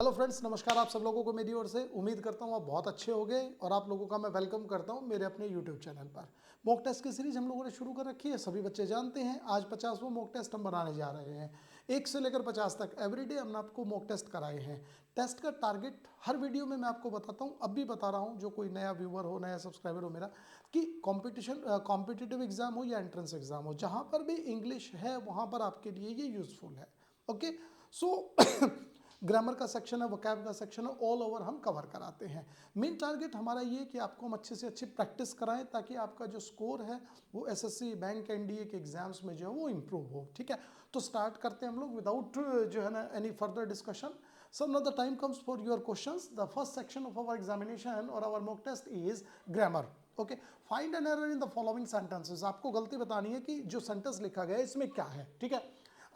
Hello friends, नमस्कार आप सब लोगों को मेरी ओर से। उम्मीद करता हूँ आप बहुत अच्छे होंगे और आप लोगों का मैं वेलकम करता हूँ मेरे अपने यूट्यूब चैनल पर। मॉक टेस्ट की सीरीज हम लोगों ने शुरू कर रखी है, सभी बच्चे जानते हैं। आज 50वां मॉक टेस्ट हम बनाने जा रहे हैं। 1 से लेकर 50 तक एवरीडे हमने आपको मॉक टेस्ट कराए हैं। टेस्ट का टारगेट हर वीडियो में मैं आपको बताता हूँ, अब भी बता रहा हूँ, जो कोई नया व्यूवर हो, नया सब्सक्राइबर हो मेरा, कि कॉम्पिटिटिव एग्जाम हो या एंट्रेंस एग्जाम हो, जहाँ पर भी इंग्लिश है वहाँ पर आपके लिए ये यूजफुल है। ओके, सो ग्रामर का सेक्शन है, वोकैब का सेक्शन है, ऑल ओवर हम कवर कराते हैं। मेन टारगेट हमारा ये कि आपको हम अच्छे से अच्छी प्रैक्टिस कराएं ताकि आपका जो स्कोर है वो एसएससी, बैंक, एनडीए के एग्जाम्स में जो है वो इम्प्रूव हो। ठीक है, तो स्टार्ट करते हैं हम लोग विदाउट जो है ना any further discussion. So now the time comes for your questions. The first section of our examination or our mock test is grammar. Okay, find an error in the following sentences. आपको गलती बतानी है कि जो sentence लिखा गया है इसमें क्या है। ठीक है,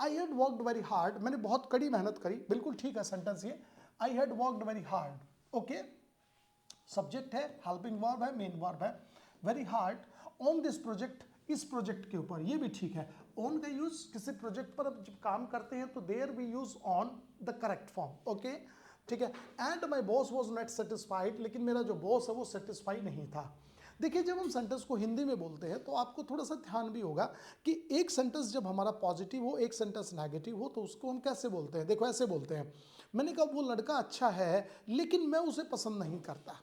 I had worked very hard, मैंने बहुत कड़ी मेहनत करी, बिल्कुल ठीक है सेंटेंस ये। I had worked very hard, okay, subject है, हेल्पिंग वर्ब है, मेन वर्ब है। Very hard on this project, इस प्रोजेक्ट के ऊपर, ये भी ठीक है। ऑन का यूज किसी प्रोजेक्ट पर जब काम करते हैं तो there we use on the correct form. Okay, ठीक है। And my boss was not satisfied, लेकिन मेरा जो बॉस है वो सेटिस्फाई नहीं था। देखिए, जब हम सेंटेंस को हिंदी में बोलते हैं तो आपको थोड़ा सा ध्यान भी होगा कि एक सेंटेंस जब हमारा पॉजिटिव हो, एक सेंटेंस नेगेटिव हो, तो उसको हम कैसे बोलते हैं। देखो, ऐसे बोलते हैं, मैंने कहा वो लड़का अच्छा है लेकिन मैं उसे पसंद नहीं करता।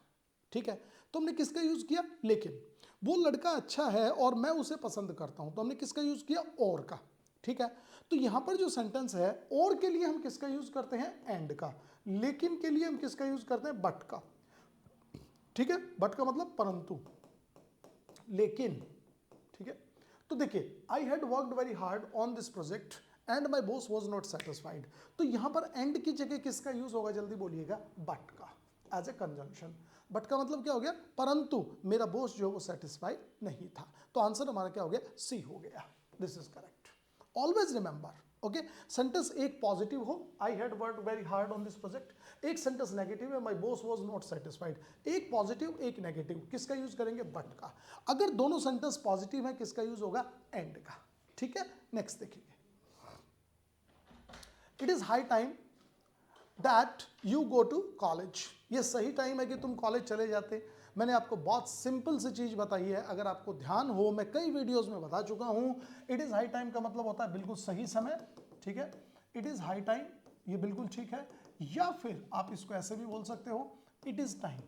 ठीक है, तो हमने किसका यूज किया, लेकिन। वो लड़का अच्छा है और मैं उसे पसंद करता हूं, तो हमने किसका यूज किया, और का। ठीक है, तो यहां पर जो सेंटेंस है, और के लिए हम किसका यूज करते हैं, एंड का। लेकिन के लिए हम किसका यूज करते हैं, बट का। ठीक है, बट का मतलब परंतु, लेकिन। ठीक है, तो देखिए, I had worked very hard on this project and my boss was not satisfied. तो यहां पर एंड की जगह किसका यूज होगा, जल्दी बोलिएगा, बट का, एज ए कंजंक्शन। बट का मतलब क्या हो गया, परंतु मेरा बॉस जो है वो सेटिस्फाई नहीं था। तो आंसर हमारा क्या हो गया, सी हो गया। This is correct. Always remember, okay, sentence एक पॉजिटिव हो, I had worked very hard on this project, एक सेंटेंस नेगेटिव है, my boss was not satisfied. एक पॉजिटिव एक नेगेटिव, किसका यूज करेंगे, बट का। अगर दोनों सेंटेंस पॉजिटिव है, किसका यूज होगा, एंड का। ठीक है, नेक्स्ट देखेंगे। It is high time that you go to college, ये सही टाइम है कि तुम कॉलेज चले जाते। मैंने आपको बहुत सिंपल सी चीज बताई है, अगर आपको ध्यान हो, मैं कई वीडियोस में बता चुका हूं। इट इज हाई टाइम का मतलब होता है बिल्कुल सही समय। ठीक है, इट इज हाई टाइम, ये बिल्कुल ठीक है। या फिर आप इसको ऐसे भी बोल सकते हो, इट इज टाइम।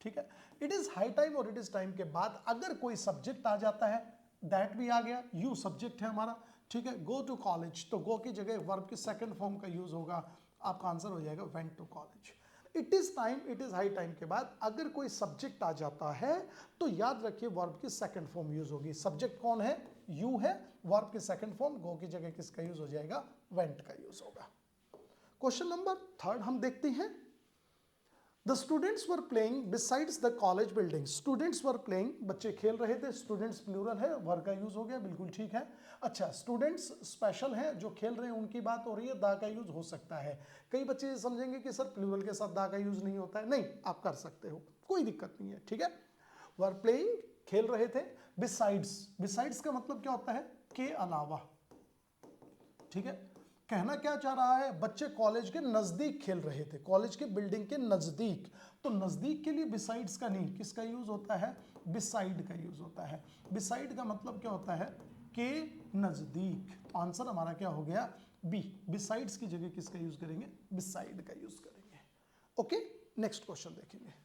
ठीक है, इट इज हाई टाइम और इट इज टाइम के बाद अगर कोई सब्जेक्ट आ जाता है, दैट भी आ गया, यू सब्जेक्ट है हमारा। ठीक है, गो टू कॉलेज, तो गो की जगह वर्ब की सेकंड फॉर्म का यूज होगा, आपका आंसर हो जाएगा went to college. It is time, it is high time के बाद अगर कोई सब्जेक्ट आ जाता है तो याद रखिए वर्ब की सेकंड फॉर्म यूज होगी। सब्जेक्ट कौन है, यू है, वर्ब की सेकंड फॉर्म गो की जगह किसका यूज हो जाएगा, वेंट का यूज होगा। क्वेश्चन नंबर 3 हम देखते हैं। The students were playing besides the college building, students were playing, बच्चे खेल रहे थे, स्टूडेंट्स प्लूरल है, वर का यूज हो गया, बिल्कुल ठीक है। अच्छा, स्टूडेंट्स स्पेशल है, जो खेल रहे हैं उनकी बात हो रही है, दा का यूज हो सकता है। कई बच्चे समझेंगे कि सर प्लूरल के साथ दा का यूज नहीं होता है, नहीं, आप कर सकते हो, कोई दिक्कत नहीं है। ठीक है, वर प्लेइंग, खेल रहे थे, बिसाइड्स, बिसाइड्स का मतलब क्या होता है, के अलावा। ठीक है, कहना क्या चाह रहा है, बच्चे कॉलेज के नजदीक खेल रहे थे, कॉलेज के बिल्डिंग के नजदीक। तो नजदीक के लिए बिसाइड्स का नहीं, किसका यूज होता है, बिसाइड का यूज होता है। बिसाइड का मतलब क्या होता है, के नजदीक। तो आंसर हमारा क्या हो गया, बी। बिसाइड्स की जगह किसका यूज करेंगे, बिसाइड का यूज करेंगे। ओके, नेक्स्ट क्वेश्चन देखेंगे।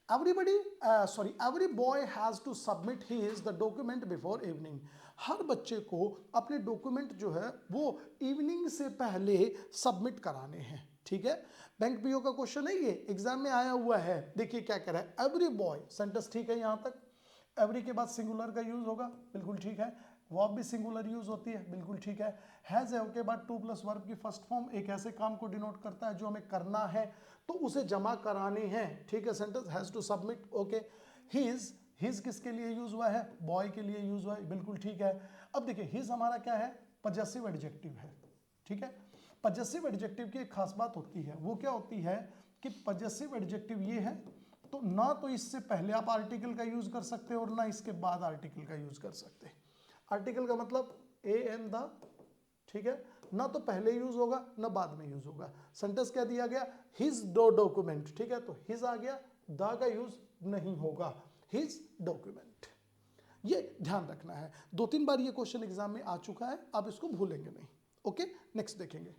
every boy has to submit his the document before evening, हर बच्चे को अपने डॉक्यूमेंट जो है वो इवनिंग से पहले सबमिट कराने हैं। ठीक है, बैंक पीओ का क्वेश्चन है, ये एग्जाम में आया हुआ है। देखिए क्या कह रहा है, एवरी बॉय, सेंटेंस ठीक है, यहां तक एवरी के बाद सिंगुलर का यूज होगा, बिल्कुल ठीक है। वर्ब भी सिंगुलर यूज होती है, बिल्कुल ठीक है। हैज है के बाद टू प्लस वर्ब की फर्स्ट फॉर्म एक ऐसे काम को डिनोट करता है जो हमें करना है, तो उसे जमा कराने हैं। ठीक है, sentence has to submit, okay. His किसके लिए यूज हुआ है, बॉय के लिए यूज हुआ है, बिल्कुल ठीक है। अब देखिए, हिज हमारा क्या है, पजेसिव एडजेक्टिव है। ठीक है, पजेसिव एडजेक्टिव की एक खास बात होती है, वो क्या होती है कि पजेसिव एडजेक्टिव ये है, तो ना तो इससे पहले आप आर्टिकल का यूज कर सकते हो और ना इसके बाद आर्टिकल का यूज कर सकते। आर्टिकल का मतलब ए एंड द ठीक है, ना तो पहले यूज होगा ना बाद में यूज होगा। सेंटेंस क्या दिया गया, हिज डॉक्यूमेंट, ठीक है, तो हिज आ गया, द का यूज नहीं होगा, हिज डॉक्यूमेंट। ये ध्यान रखना है, 2-3 बार ये क्वेश्चन एग्जाम में आ चुका है, आप इसको भूलेंगे नहीं। ओके, नेक्स्ट देखेंगे।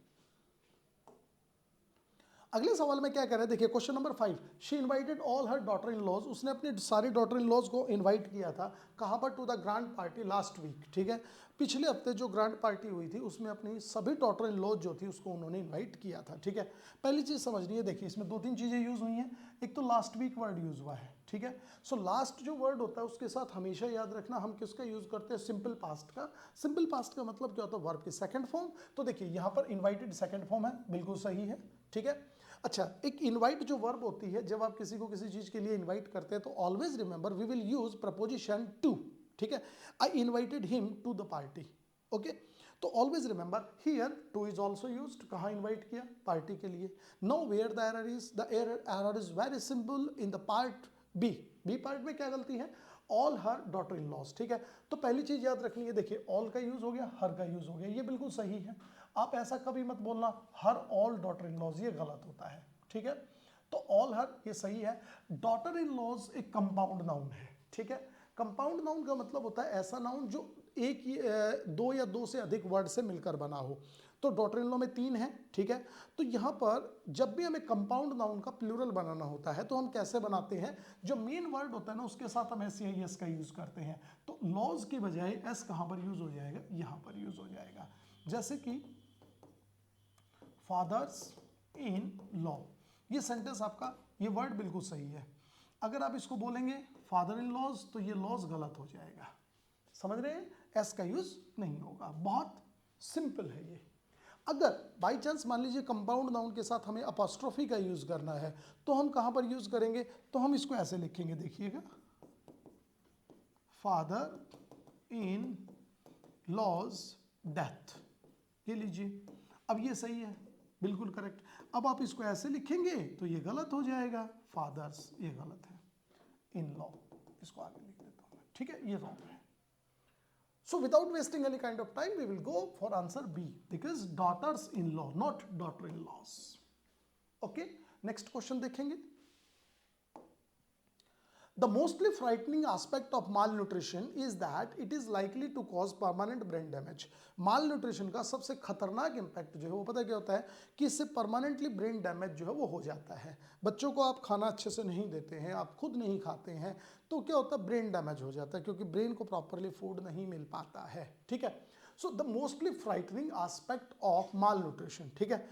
अगले सवाल में क्या कह रहे हैं, देखिए question number 5, she invited all her daughter in laws, उसने अपने सारे डॉटर इन लॉज को इनवाइट किया था, कहाँ पर, to the grand party last week, ठीक है, पिछले हफ्ते जो ग्रैंड पार्टी हुई थी उसमें अपनी सभी डॉटर इन लॉज जो थी उसको उन्होंने इनवाइट किया था, ठीक है। पहली चीज समझनी है, देखिए इसमें 2-3 चीजें यूज हुई हैं, एक तो लास्ट वीक वर्ड यूज हुआ है, ठीक है। सो लास्ट जो वर्ड होता है उसके साथ हमेशा याद रखना हम किसका यूज करते हैं, सिंपल पास्ट का। सिंपल पास्ट का मतलब क्या होता है, वर्ब की सेकंड फॉर्म। तो देखिए यहाँ पर इनवाइटेड सेकंड फॉर्म है, बिल्कुल सही है, ठीक है। अच्छा, एक इनवाइट जो वर्ब होती है, जब आप किसी को किसी चीज के लिए इनवाइट करते हैं तो always remember we will use preposition to, ठीक है। I invited him to the party, okay. तो always remember here to is also used, कहाँ इनवाइट किया, पार्टी के लिए। No where the error is, the error is very simple in the part B. B part में क्या गलती है, all her daughter in laws, ठीक है। तो पहली चीज याद रखनी है, देखिए ऑल का यूज हो गया, हर का यूज हो गया, ये बिल्कुल सही है। आप ऐसा कभी मत बोलना her all daughter in laws, ये गलत होता है, ठीक है। तो ऑल हर ये सही है। डॉटर इन लॉज एक कंपाउंड नाउन है, ठीक है। कंपाउंड नाउन का मतलब होता है ऐसा नाउन जो एक दो या दो से अधिक वर्ड से मिलकर बना हो। तो डॉटर इन लॉ में 3 है, ठीक है। तो यहाँ पर जब भी हमें कंपाउंड नाउन का प्लूरल बनाना होता है तो हम कैसे बनाते हैं, जो मेन वर्ड होता है ना उसके साथ हम एस या एस का यूज करते हैं। तो लॉज की बजाय एस कहाँ पर यूज हो जाएगा, यहाँ पर यूज हो जाएगा। जैसे कि फादर्स इन लॉ, ये सेंटेंस आपका, ये वर्ड बिल्कुल सही है। अगर आप इसको बोलेंगे फादर इन लॉज तो ये लॉज गलत हो जाएगा, समझ रहे हैं, एस का यूज नहीं होगा, बहुत सिंपल है ये। अगर बाई चांस मान लीजिए कंपाउंड नाउन के साथ हमें अपॉस्ट्रोफी का यूज करना है तो हम कहां पर यूज करेंगे, तो हम इसको ऐसे लिखेंगे, देखिएगा, फादर इन लॉज डेथ, ये लीजिए। अब ये सही है, बिल्कुल करेक्ट। अब आप इसको ऐसे लिखेंगे तो ये गलत हो जाएगा, फादर्स, ये गलत है, इन लॉ, इसको आगे लिख देता हूं, ठीक है, ये रॉन्ग है। So without wasting any kind of time, we will go for answer B, because daughters-in-law, not daughter-in-laws. Okay, next question देखेंगे। The mostly frightening aspect of malnutrition is that it is likely to cause permanent brain damage. Malnutrition का सबसे खतरनाक impact जो है वो पता क्या होता है, कि इससे परमानेंटली ब्रेन डैमेज जो है वो हो जाता है। बच्चों को आप खाना अच्छे से नहीं देते हैं, आप खुद नहीं खाते हैं, तो क्या होता है, ब्रेन डैमेज हो जाता है, क्योंकि ब्रेन को प्रॉपरली फूड नहीं मिल पाता है, ठीक है। So the mostly frightening aspect of mall nutrition, ठीक है,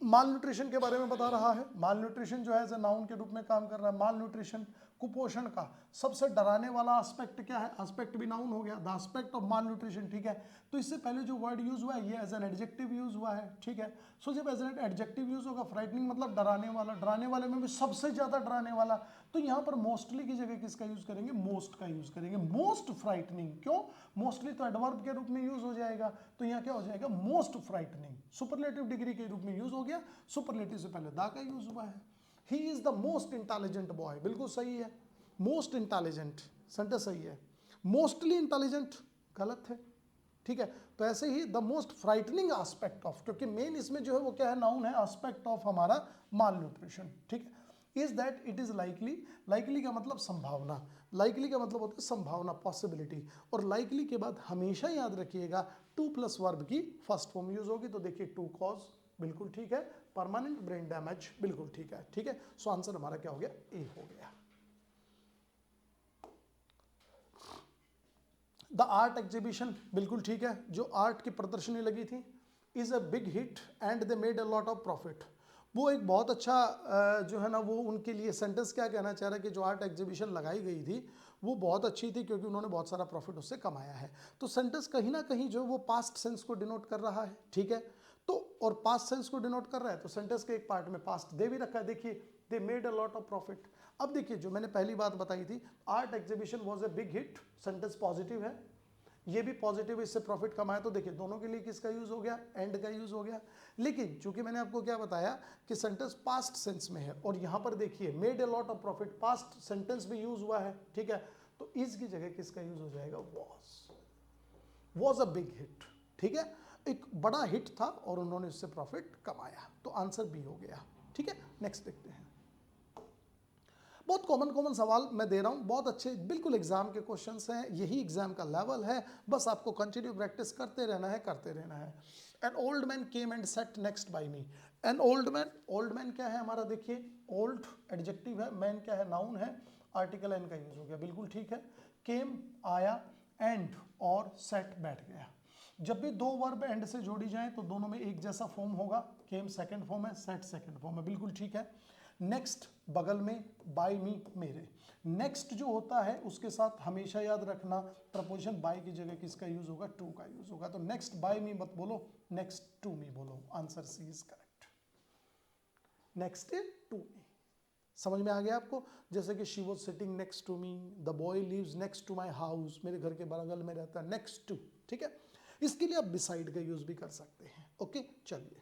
माल न्यूट्रिशन के बारे में बता रहा है। माल न्यूट्रिशन जो है एज ए नाउन के रूप में काम कर रहा है। माल न्यूट्रिशन, कुपोषण का सबसे डराने वाला एस्पेक्ट क्या है, एस्पेक्ट भी नाउन हो गया, the aspect of mall nutrition, ठीक है। तो इससे पहले जो वर्ड यूज हुआ है ये एज एन एडजेक्टिव यूज हुआ है, ठीक है। सो जब एज एन एडजेक्टिव यूज होगा, फ्राइटनिंग मतलब डराने वाला, डराने वाले में भी सबसे ज्यादा डराने वाला, तो यहाँ पर मोस्टली की जगह किसका यूज करेंगे, मोस्ट का यूज करेंगे, मोस्ट फ्राइटनिंग। क्यों, मोस्टली तो एडवर्ब के रूप में यूज हो जाएगा, तो यहाँ क्या हो जाएगा, मोस्ट फ्राइटनिंग, सुपरलेटिव डिग्री के रूप में यूज हो गया, सुपरलेटिव से पहले दा का यूज हुआ है। He is the most intelligent boy, बिल्कुल सही है, मोस्ट इंटेलिजेंट सेंटेंस सही है। मोस्टली इंटेलिजेंट गलत है, ठीक है। तो ऐसे ही the most frightening aspect of, क्योंकि मेन इसमें जो है वो क्या है, नाउन है, एस्पेक्ट ऑफ हमारा माल न्यूट्रिशन, ठीक है, is that it is likely. Likely का मतलब संभावना, लाइकली का मतलब होता है संभावना, पॉसिबिलिटी, और लाइकली के बाद हमेशा याद रखिएगा टू प्लस वर्ब की फर्स्ट फॉर्म यूज होगी। तो देखिए टू कॉज, बिल्कुल ठीक है, परमानेंट ब्रेन डैमेज, बिल्कुल ठीक है, ठीक है। सो आंसर हमारा क्या हो गया, ए हो गया। द आर्ट एग्जीबिशन, बिल्कुल ठीक है, जो आर्ट की प्रदर्शनी लगी थी, is a big hit and they made a lot of profit. वो एक बहुत अच्छा जो है ना, वो उनके लिए सेंटेंस क्या कहना चाह रहा है कि जो आर्ट एग्जीबिशन लगाई गई थी वो बहुत अच्छी थी क्योंकि उन्होंने बहुत सारा प्रॉफिट उससे कमाया है। तो सेंटेंस कहीं ना कहीं जो वो पास्ट सेंस को डिनोट कर रहा है, ठीक है। तो और पास्ट सेंस को डिनोट कर रहा है तो सेंटेंस के एक पार्ट में पास्ट दे भी रखा है, देखिए they made a lot of profit. अब देखिए जो मैंने पहली बात बताई थी, art exhibition was a big hit, sentence positive है, ये भी पॉजिटिव, इससे प्रॉफिट कमाया, तो देखिए दोनों के लिए किसका यूज हो गया, एंड का यूज हो गया। लेकिन चूंकि मैंने आपको क्या बताया कि सेंटेंस पास्ट सेंस में है, और यहां पर देखिए made a lot of profit, past sentence भी यूज हुआ है, ठीक है। तो इज की जगह किसका यूज हो जाएगा, वॉज अ बिग हिट, ठीक है। एक बड़ा हिट था और उन्होंने उससे प्रॉफिट कमाया, तो आंसर बी हो गया। ठीक है, नेक्स्ट देखते हैं। बहुत कॉमन सवाल मैं दे रहा हूँ, बहुत अच्छे, बिल्कुल एग्जाम के क्वेश्चंस हैं, यही एग्जाम का लेवल है, बस आपको कंटिन्यू प्रैक्टिस करते रहना है। An old man came and sat next by me. An old man क्या है हमारा, देखिए ओल्ड एडजेक्टिव है, मैन क्या है, नाउन है, आर्टिकल एन का यूज हो गया, बिल्कुल ठीक है। केम आया, एंड और सेट बैठ गया। जब भी दो वर्ब एंड से जोड़ी जाए तो दोनों में एक जैसा फॉर्म होगा, केम सेकंड फॉर्म है, सेट सेकंड फॉर्म है, बिल्कुल ठीक है। नेक्स्ट बगल में, बाय मी मेरे। नेक्स्ट जो होता है उसके साथ हमेशा याद रखना प्रपोजिशन बाय की जगह किसका यूज होगा, टू का यूज होगा। तो नेक्स्ट बाय मी मत बोलो, नेक्स्ट टू मी बोलो, answer C is correct. Next to me, समझ में आ गया आपको। जैसे कि she was sitting next to me, the boy lives next to my house, मेरे घर के बगल में रहता है, नेक्स्ट टू। ठीक है, इसके लिए आप बिसाइड का यूज भी कर सकते हैं। ओके, चलिए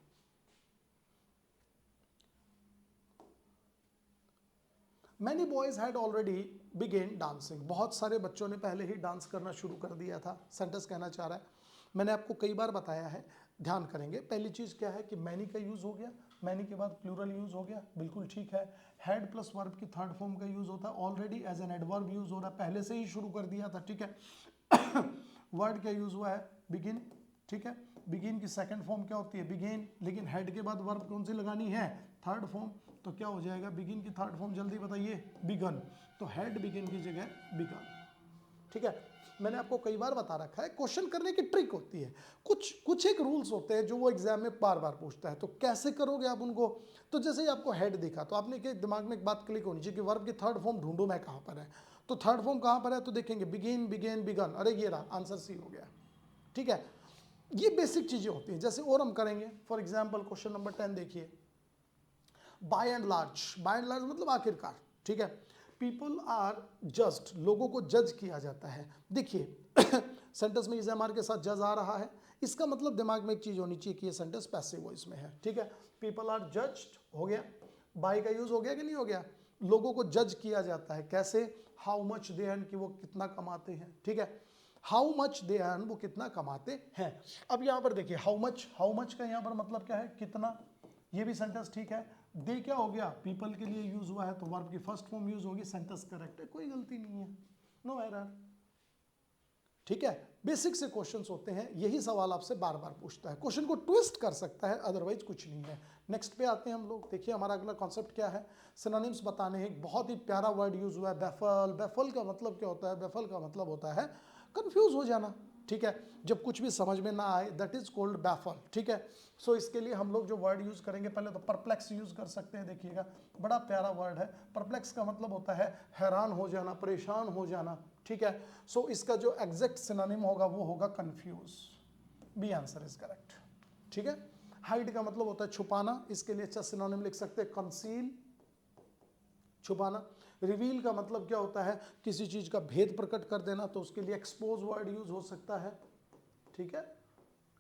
many boys had already begin dancing, बहुत सारे बच्चों ने पहले ही डांस करना शुरू कर दिया था। सेंटेंस कहना चाह रहा है, मैंने आपको कई बार बताया है, ध्यान करेंगे। पहली चीज क्या है कि मैनी का यूज हो गया, मैनी के बाद प्लूरल यूज हो गया, बिल्कुल ठीक है। हैड प्लस वर्ब की थर्ड फॉर्म का यूज होता है, already as an adverb use हो रहा है, पहले से ही शुरू कर दिया था। ठीक है, वर्ड क्या यूज हुआ है, बिगिन। ठीक है, बिगिन की सेकंड फॉर्म क्या होती है, बिगेन, लेकिन हेड के बाद वर्ब कौन सी लगानी है, थर्ड फॉर्म। तो क्या हो जाएगा, बिगिन की थर्ड फॉर्म जल्दी बताइए, बिगन। तो हेड बिगिन की जगह बिगन। ठीक है, मैंने आपको कई बार बता रखा है, क्वेश्चन करने की ट्रिक होती है, कुछ एक रूल्स होते हैं जो वो एग्जाम में बार बार पूछता है। तो कैसे करोगे आप उनको, तो जैसे ही आपको हेड दिखा तो आपने के दिमाग में एक बात क्लिक होनी चाहिए कि वर्ब की थर्ड फॉर्म ढूंढूं मैं कहां पर है। तो थर्ड फॉर्म कहां पर है, तो देखेंगे बिगिन, बिगेन, बिगन, अरे ये रहा, आंसर सी हो गया। ठीक है, ये बेसिक चीजें होती हैं। जैसे और हम करेंगे, फॉर एग्जाम्पल क्वेश्चन नंबर 10 देखिए, by and large, by and large मतलब आखिरकार। ठीक है, पीपल आर जज्ड, लोगों को जज किया जाता है। देखिए सेंटेंस में इज एम आर के साथ जज आ रहा है, इसका मतलब दिमाग में एक चीज होनी चाहिए कि ये सेंटेंस पैसिव वॉइस में है। ठीक है, पीपल आर जज्ड हो गया, बाय का यूज हो गया कि नहीं हो गया, लोगों को जज किया जाता है, कैसे, हाउ मच दे अर्न, कि वो कितना कमाते हैं। ठीक है, हाउ मच दे अर्न, वो कितना कमाते हैं। अब यहां पर देखिए हाउ मच का यहां पर मतलब क्या है, कितना, ये भी सेंटेंस ठीक है। दे क्या हो गया, पीपल के लिए यूज हुआ है, तो वर्ब की फर्स्ट फॉर्म यूज होगी, सेंटेंस करेक्ट है, कोई गलती नहीं है, नो एरर। ठीक है, बेसिक से क्वेश्चंस होते हैं, यही सवाल आपसे बार बार पूछता है, क्वेश्चन को ट्विस्ट कर सकता है, अदरवाइज कुछ नहीं है। नेक्स्ट पे आते हैं हम लोग, देखिए हमारा अगला कॉन्सेप्ट क्या है, सिनोनिम्स बताने हैं। एक बहुत ही प्यारा वर्ड यूज हुआ है, बेफल। बेफल का मतलब क्या होता है, बेफल का मतलब होता है कंफ्यूज हो जाना। ठीक है, जब कुछ भी समझ में ना आए, दैट इज कॉल्ड बैफल। ठीक है, सो इसके लिए हम लोग जो वर्ड यूज करेंगे, पहले तो परप्लेक्स यूज कर सकते हैं। देखिएगा बड़ा प्यारा वर्ड है, परप्लेक्स का मतलब होता है हैरान हो जाना, परेशान हो जाना। ठीक है, सो इसका जो एग्जैक्ट सिनोनिम होगा वो होगा confuse, B answer is correct. ठीक है, हाइड का मतलब होता है छुपाना, इसके लिए अच्छा सिनोनिम लिख सकते हैं कंसील, छुपाना। रिवील का मतलब क्या होता है, किसी चीज का भेद प्रकट कर देना, तो उसके लिए एक्सपोज वर्ड यूज हो सकता है। ठीक है,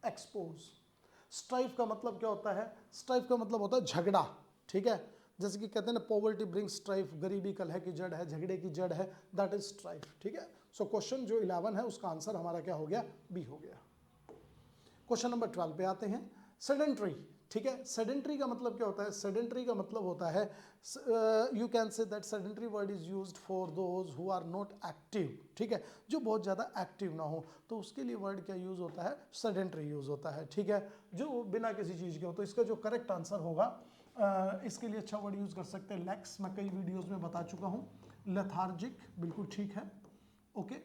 एक्सपोज। स्ट्राइफ का मतलब क्या होता है, स्ट्राइफ का मतलब होता है झगड़ा। ठीक है, जैसे कि कहते हैं ना, पॉवर्टी ब्रिंग्स स्ट्राइफ, गरीबी कलह की जड़ है, झगड़े की जड़ है, दैट इज स्ट्राइफ। ठीक है, सो क्वेश्चन जो 11 है उसका आंसर हमारा क्या हो गया, बी हो गया। क्वेश्चन नंबर 12 पे आते हैं, सेडेंट्री। ठीक है, सेडेंट्री का मतलब क्या होता है, सेडेंट्री का मतलब होता है, you can say that sedentary word is used for those who are not active. ठीक है, जो बहुत ज़्यादा एक्टिव ना हो, तो उसके लिए वर्ड क्या यूज होता है, सेडेंट्री यूज होता है। ठीक है, जो बिना किसी चीज़ के हो, तो इसका जो करेक्ट आंसर होगा, इसके लिए अच्छा वर्ड यूज कर सकते हैं लैक्स, मैं कई वीडियोज़ में बता चुका हूँ। लेथार्जिक, बिल्कुल ठीक है। ओके,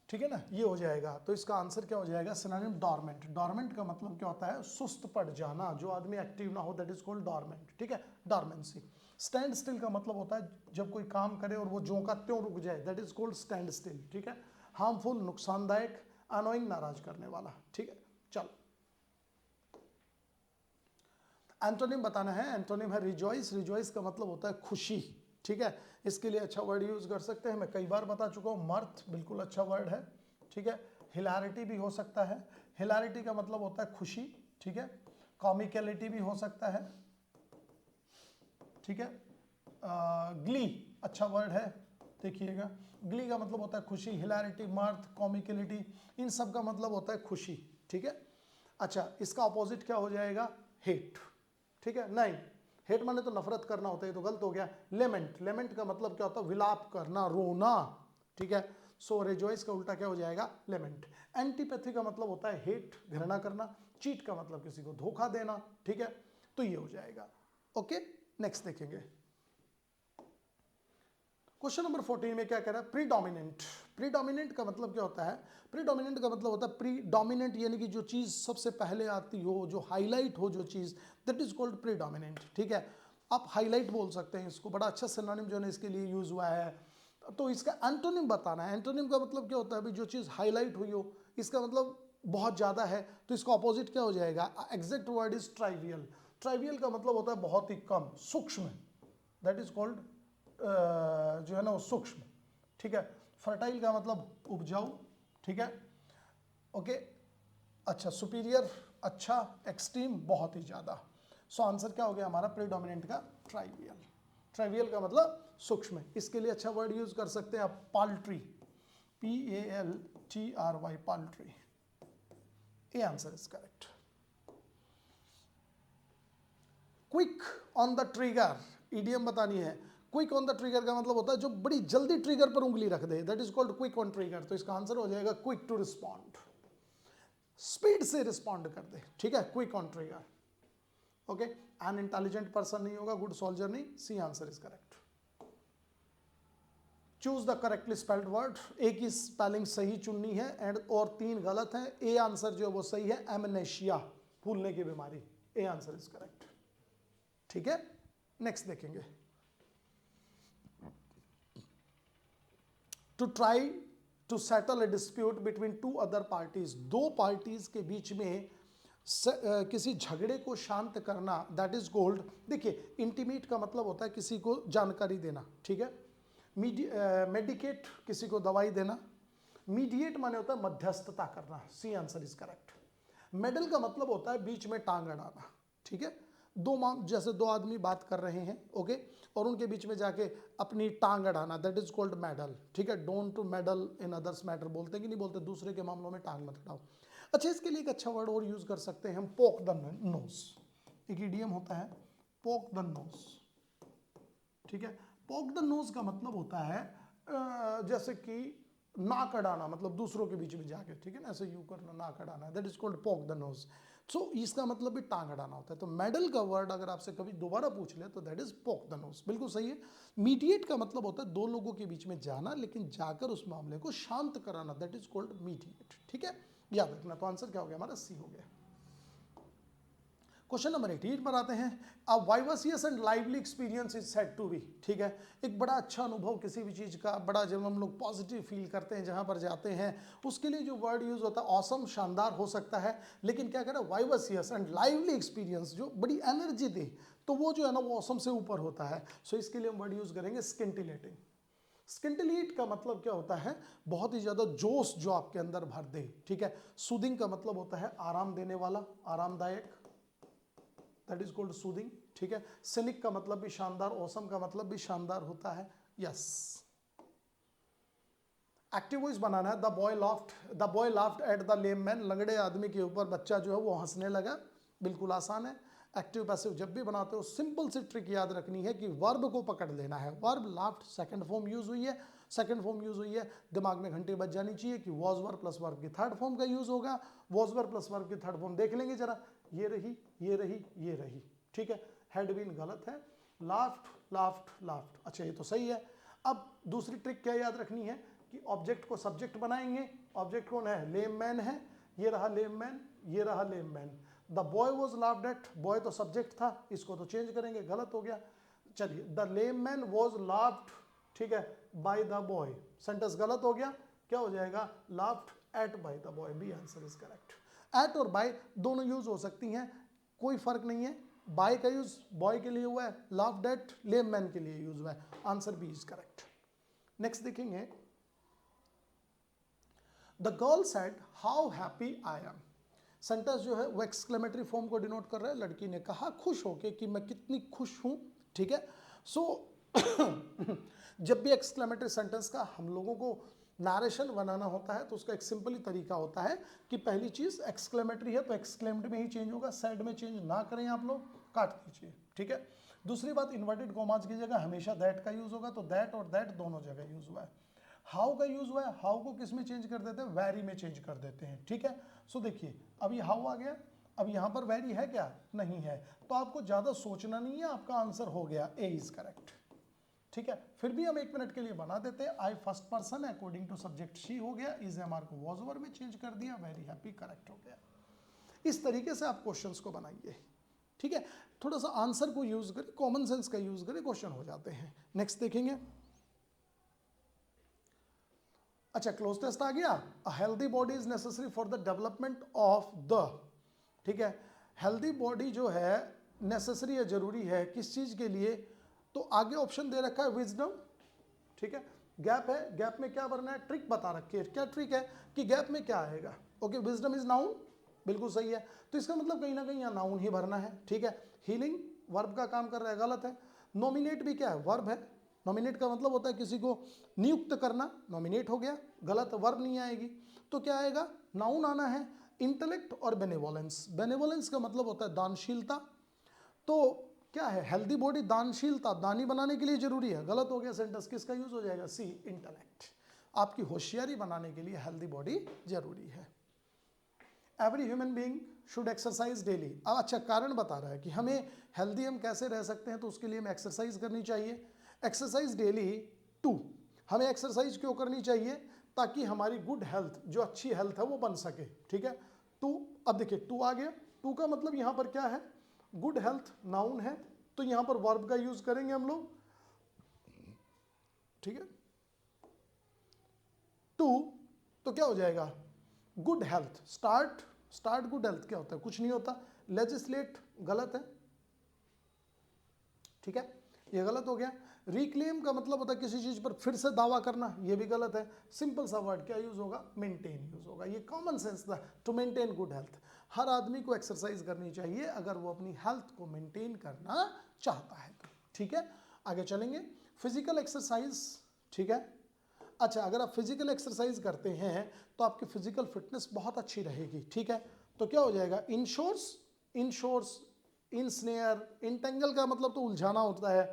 ठीक है ना, ये हो जाएगा। तो इसका आंसर क्या हो जाएगा, सिनोनिम डॉर्मेंट। डॉर्मेंट का मतलब क्या होता है, सुस्त पड़ जाना, जो आदमी एक्टिव ना हो, दैट इज कॉल्ड डॉर्मेंट। ठीक है, डॉर्मेंसी। स्टैंड स्टिल का मतलब होता है जब कोई काम करे और वो ज्यों का त्यों रुक जाए, that is called stand still. ठीक है, हार्मफुल, नुकसानदायक, अनोइंग, नाराज करने वाला। ठीक है, चलो एंटोनिम बताना है। एंटोनिम है रिजॉइस। रिजॉइस का मतलब होता है खुशी। ठीक है, इसके लिए अच्छा वर्ड यूज कर सकते हैं, मैं कई बार बता चुका हूँ, मर्थ, बिल्कुल अच्छा वर्ड है। ठीक है, हिलारिटी भी हो सकता है, हिलारिटी का मतलब होता है खुशी। ठीक है, कॉमिकलिटी भी हो सकता है। ठीक है, ग्ली अच्छा वर्ड है, देखिएगा ग्ली का मतलब होता है खुशी, हिलारिटी, मर्थ, कॉमिकलिटी, इन सब का मतलब होता है खुशी। ठीक है, अच्छा, इसका ऑपोजिट क्या हो जाएगा? हेट। ठीक है, नहीं, हेट माने तो नफरत करना होता है, तो गलत हो गया। लेमेंट, लेमेंट का मतलब क्या होता है? विलाप करना, रोना। ठीक है, सो रेजॉइस का उल्टा क्या हो जाएगा? लेमेंट। एंटीपैथी का मतलब होता है हेट, घृणा करना। चीट का मतलब किसी को धोखा देना। ठीक है, तो ये हो जाएगा। ओके, नेक्स्ट देखेंगे। क्वेश्चन नंबर 14 में क्या कह रहा है? प्रीडोमिनेंट। प्रीडोमिनेंट का मतलब क्या होता है? प्रीडोमिनेंट का मतलब होता है प्रीडोमिनेंट, यानी कि जो चीज सबसे पहले आती हो, जो हाईलाइट हो जो चीज, दैट इज कॉल्ड प्रीडोमिनेंट। ठीक है, आप हाईलाइट बोल सकते हैं इसको, बड़ा अच्छा सिनोनिम जो है इसके लिए यूज हुआ है। तो इसका एंटोनिम बताना है। एंटोनिम का मतलब क्या होता है? अभी जो चीज हाईलाइट हुई हो, इसका मतलब बहुत ज्यादा है, तो इसका ऑपोजिट क्या हो जाएगा? Exact word is trivial. Trivial का मतलब होता है बहुत ही कम, सूक्ष्म, दैट इज कॉल्ड जो है ना वो सूक्ष्म। ठीक है, फर्टाइल का मतलब उपजाऊ। ठीक है, ओके। अच्छा, सुपीरियर, अच्छा, एक्सट्रीम, बहुत ही ज्यादा। सो आंसर क्या हो गया हमारा? प्रीडोमिनेंट का ट्राइवियल। ट्राइवियल का मतलब सूक्ष्म। इसके लिए अच्छा वर्ड यूज कर सकते हैं आप, paltry, PALTRY, paltry. A answer is correct. Quick on the trigger, idiom बतानी है। क्विक ऑन द ट्रिगर का मतलब होता है जो बड़ी जल्दी ट्रिगर पर उंगली रख दे, that is called quick on trigger. तो इसका आंसर हो जाएगा क्विक टू रिस्पॉन्ड, स्पीड से रिस्पॉन्ड कर दे। ठीक है, quick on trigger. Okay, an intelligent person नहीं होगा, गुड सोल्जर नहीं। C answer is correct. Choose the correctly spelled word. A की स्पेलिंग सही चुननी है एंड और 3 गलत हैं। ए आंसर जो है वो सही है, एमनेशिया, भूलने की बीमारी। A answer is correct. ठीक है, नेक्स्ट देखेंगे। To try to settle a dispute between 2 other parties, 2 parties के बीच में किसी झगड़े को शांत करना, दैट इज कॉल्ड। देखिए, इंटीमेट का मतलब होता है किसी को जानकारी देना। ठीक है, मेडिकेट, किसी को दवाई देना। मीडिएट माने होता है मध्यस्थता करना। C answer is correct. Meddle का मतलब होता है बीच में टांग अड़ाना। ठीक है, जैसे 2 आदमी बात कर रहे हैं, ओके, और उनके बीच में जाके अपनी टांग अड़ाना, दैट इज कॉल्ड मेडल। ठीक है, don't to meddle in others matter, बोलते हैं कि नहीं बोलते? दूसरे के मामलों में टांग मत अड़ाओ। अच्छा, इसके लिए एक अच्छा वर्ड और यूज कर सकते हैं हम, पोक द नोज। एक इडियम होता है, पोक द नोज। ठीक है, पोक द नोज का मतलब होता है जैसे कि नाक अड़ाना, मतलब दूसरों के बीच में जाके, ठीक है ना, ऐसे यू करना, नाक अड़ाना, दैट इज कॉल्ड पोक द नोज। सो इसका मतलब भी टांग अड़ाना होता है। तो मेडल का वर्ड अगर आपसे कभी दोबारा पूछ ले तो दैट इज पोक द नोज, बिल्कुल सही है। मीडिएट का मतलब होता है 2 लोगों के बीच में जाना, लेकिन जाकर उस मामले को शांत कराना, दैट इज कॉल्ड मीडिएट। ठीक है, याद रखना। तो आंसर क्या हो गया हमारा? सी हो गया। क्वेश्चन नंबर 18 पर आते हैं। A vivacious and lively experience is said to be. ठीक है, एक बड़ा अच्छा अनुभव किसी भी चीज़ का, बड़ा जब हम लोग पॉजिटिव फील करते हैं जहाँ पर जाते हैं, उसके लिए जो वर्ड यूज होता है ऑसम, शानदार हो सकता है। लेकिन क्या करें, वाइवसियस एंड लाइवली एक्सपीरियंस जो बड़ी एनर्जी दे, तो वो जो है ना वो ऑसम से ऊपर होता है। सो इसके लिए हम वर्ड यूज करेंगे स्किंटिलेटिंग। स्किंटिलेट का मतलब क्या होता है? बहुत ही ज्यादा जोश जो आपके अंदर भर दे। ठीक है, सूदिंग का मतलब होता है आराम देने वाला, आरामदायक, दैट इज कॉल्ड सूदिंग। ठीक है, सिनिक का मतलब भी शानदार, औसम का मतलब भी शानदार होता है। यस, एक्टिव वॉइस बनाना है। The boy laughed at the lame man, लंगड़े आदमी के ऊपर बच्चा जो है वो हंसने लगा। बिल्कुल आसान है। एक्टिव पैसिव जब भी बनाते हो सिंपल सी ट्रिक याद रखनी है कि वर्ब को पकड़ लेना है। Verb laughed second form use हुई है, सेकंड फॉर्म यूज हुई है, दिमाग में घंटी बज जानी चाहिए कि वॉज वर्ब प्लस वर्ब की थर्ड फॉर्म का यूज होगा। वॉज वर्ब प्लस वर्ब की थर्ड फॉर्म देख लेंगे जरा, ये रही, ये रही, ये रही। ठीक है, हैड बीन गलत है, लाफ्ड लाफ्ड लाफ्ड। अच्छा, ये तो सही है। अब दूसरी ट्रिक क्या याद रखनी है कि ऑब्जेक्ट को सब्जेक्ट बनाएंगे। ऑब्जेक्ट कौन है? लेम मैन है। ये रहा लेम मैन, ये रहा lame man. The boy was laughed at, boy तो सब्जेक्ट था, इसको तो चेंज करेंगे, गलत हो गया। चलिए, the lame man was laughed, ठीक है, बाय द बॉय, सेंटेंस गलत हो गया। क्या हो जाएगा? Laughed at by the boy. B answer is correct. At और बाय दोनों यूज हो सकती हैं, कोई फर्क नहीं है। बाय का यूज बॉय के लिए हुआ है, लाफ्ड एट लेम मैन के लिए यूज हुआ है। Answer B is correct. Next देखेंगे। The girl said how happy I am. Sentence जो है वो एक्सक्लेमेटरी फॉर्म को डिनोट कर रहा है। लड़की ने कहा खुश होके कि मैं कितनी खुश हूं। ठीक है, सो जब भी एक्सक्लेमेटरी सेंटेंस का हम लोगों को नारेशन बनाना होता है तो उसका एक सिंपल ही तरीका होता है कि पहली चीज़ एक्सक्लेमेटरी है तो एक्सक्लेम्ड में ही चेंज होगा, सैड में चेंज ना करें आप लोग, काट दीजिए, ठीक है। दूसरी बात, इन्वर्टेड कॉमास की जगह हमेशा दैट का यूज़ होगा, तो दैट और दैट दोनों जगह यूज़ हुआ है। हाउ का यूज़ हुआ है, हाउ को किस में चेंज कर देते हैं, वेरी में चेंज कर देते हैं, ठीक है। सो देखिए अब ये हाउ आ गया, अब यहाँ पर वेरी है क्या, नहीं है, तो आपको ज़्यादा सोचना नहीं है, आपका आंसर हो गया, ए इज़ करेक्ट, ठीक है। फिर भी हम 1 मिनट के लिए बना देते हैं, आई फर्स्ट पर्सन है, अकॉर्डिंग टू सब्जेक्ट शी हो गया, इज एमआर को वॉज ओवर में चेंज कर दिया, वेरी हैप्पी करेक्ट हो गया। इस तरीके से आप क्वेश्चंस को बनाइए, ठीक है। थोड़ा सा आंसर को यूज करें, कॉमन सेंस का यूज करें, क्वेश्चन हो जाते हैं। नेक्स्ट देखेंगे, अच्छा क्लोज टेस्ट आ गया, a healthy body is necessary for the development of the, ठीक है। हेल्दी बॉडी जो है नेसेसरी है, जरूरी है किस चीज के लिए, तो आगे ऑप्शन दे रखा है विजडम, ठीक है। गैप है, गैप में क्या भरना है, ट्रिक बता रखी है, क्या ट्रिक है कि गैप में क्या आएगा, ओके विजडम इज नाउन, बिल्कुल सही है, तो इसका मतलब कहीं ना कहीं यहाँ नाउन ही भरना है, ठीक है। हीलिंग वर्ब का काम कर रहा है, गलत है। नॉमिनेट भी क्या है, वर्ब है, नॉमिनेट का मतलब होता है किसी को नियुक्त करना, नॉमिनेट हो गया, गलत, वर्ब नहीं आएगी, तो क्या आएगा, नाउन आना है। इंटेलेक्ट और बेनेवोलेंस, बेनेवोलेंस का मतलब होता है दानशीलता, तो क्या है, हेल्दी बॉडी दानशीलता, दानी बनाने के लिए जरूरी है, गलत हो गया सेंटेंस, किसका यूज हो जाएगा, सी इंटेलेक्ट, आपकी होशियारी बनाने के लिए हेल्दी बॉडी जरूरी है। Every human being should exercise daily, अब अच्छा कारण बता रहा है कि हमें हेल्दी हम कैसे रह सकते हैं, तो उसके लिए हमें एक्सरसाइज करनी चाहिए, एक्सरसाइज डेली टू, हमें एक्सरसाइज क्यों करनी चाहिए, ताकि हमारी गुड हेल्थ, जो अच्छी हेल्थ है वो बन सके, ठीक है। टू, अब देखिए टू आ गया, टू का मतलब यहाँ पर क्या है, गुड हेल्थ नाउन है, तो यहाँ पर वर्ब का यूज करेंगे हम लोग, ठीक है। टू तो क्या हो जाएगा, good health, start, start good health क्या होता है, कुछ नहीं होता, लेजिस्लेट गलत है, ठीक है, ये गलत हो गया। रिक्लेम का मतलब होता है किसी चीज पर फिर से दावा करना, ये भी गलत है। सिंपल सा वर्ड क्या यूज होगा, मेंटेन यूज होगा, ये कॉमन सेंस था, टू मेंटेन गुड हेल्थ। हर आदमी को एक्सरसाइज करनी चाहिए अगर वो अपनी हेल्थ को मेंटेन करना चाहता है तो, ठीक है। आगे चलेंगे, फिजिकल एक्सरसाइज, ठीक है। अच्छा अगर आप फिजिकल एक्सरसाइज करते हैं तो आपकी फिजिकल फिटनेस बहुत अच्छी रहेगी, ठीक है। तो क्या हो जाएगा, इंश्योर्स, इंश्योर्स, इनस्नेयर, इंटेंगल का मतलब तो उलझाना होता है।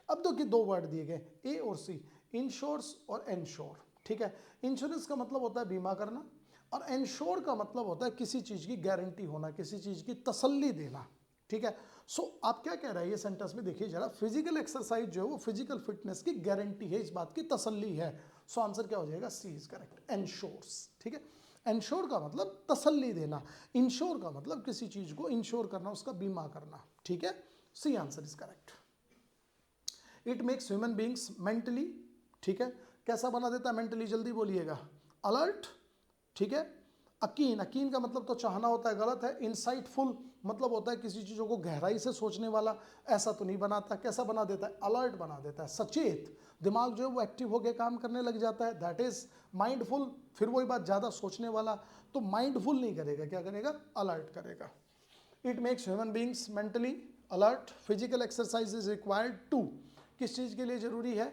अब तो कि दो वर्ड दिए गए, ए और सी, इंश्योर्स और एंश्योर, ठीक है। इंश्योरेंस का मतलब होता है बीमा करना, और एंश्योर का मतलब होता है किसी चीज की गारंटी होना, किसी चीज की तसल्ली देना, ठीक है। सो आप क्या कह रहे हैं ये सेंटेंस में, देखिए जरा, फिजिकल एक्सरसाइज जो है वो फिजिकल फिटनेस की गारंटी है, इस बात की तसल्ली है। सो आंसर क्या हो जाएगा, सी इज करेक्ट, एंश्योर्स, ठीक है। एंश्योर का मतलब तसल्ली देना, इंश्योर का मतलब किसी चीज को इंश्योर करना, उसका बीमा करना, ठीक है। C answer is correct. It makes human beings mentally, ठीक है, कैसा बना देता है मेंटली, जल्दी बोलिएगा, अलर्ट, ठीक है। अकीन, अकीन का मतलब तो चाहना होता है, गलत है। इंसाइटफुल मतलब होता है किसी चीज़ों को गहराई से सोचने वाला, ऐसा तो नहीं बनाता, कैसा बना देता है, अलर्ट बना देता है। सचेत, दिमाग जो है वो एक्टिव होकर काम करने लग जाता है, दैट इज माइंडफुल, फिर वही बात, ज़्यादा सोचने वाला तो माइंडफुल नहीं करेगा, क्या करेगा, अलर्ट करेगा। It makes human beings mentally alert, physical exercise is required to, किस चीज़ के लिए ज़रूरी है,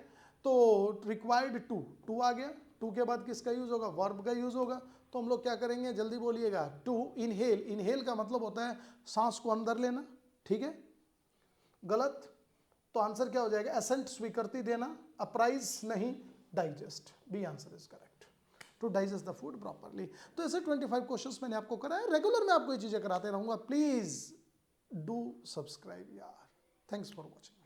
तो रिक्वायर्ड टू, टू आ गया, टू के बाद किसका यूज़ होगा, वर्ब का यूज़ होगा, तो हम लोग क्या करेंगे, जल्दी बोलिएगा, टू इनहेल, इनहेल का मतलब होता है सांस को अंदर लेना, ठीक है, गलत, तो आंसर क्या हो जाएगा, एसेंट स्वीकृति देना, अप्राइज नहीं, digest, B answer is correct, to digest the food properly. तो ऐसे 25 क्वेश्चंस मैंने आपको कराए, रेगुलर मैं आपको ये चीज़ें कराते रहूंगा, प्लीज डू सब्सक्राइब यार, थैंक्स फॉर वॉचिंग।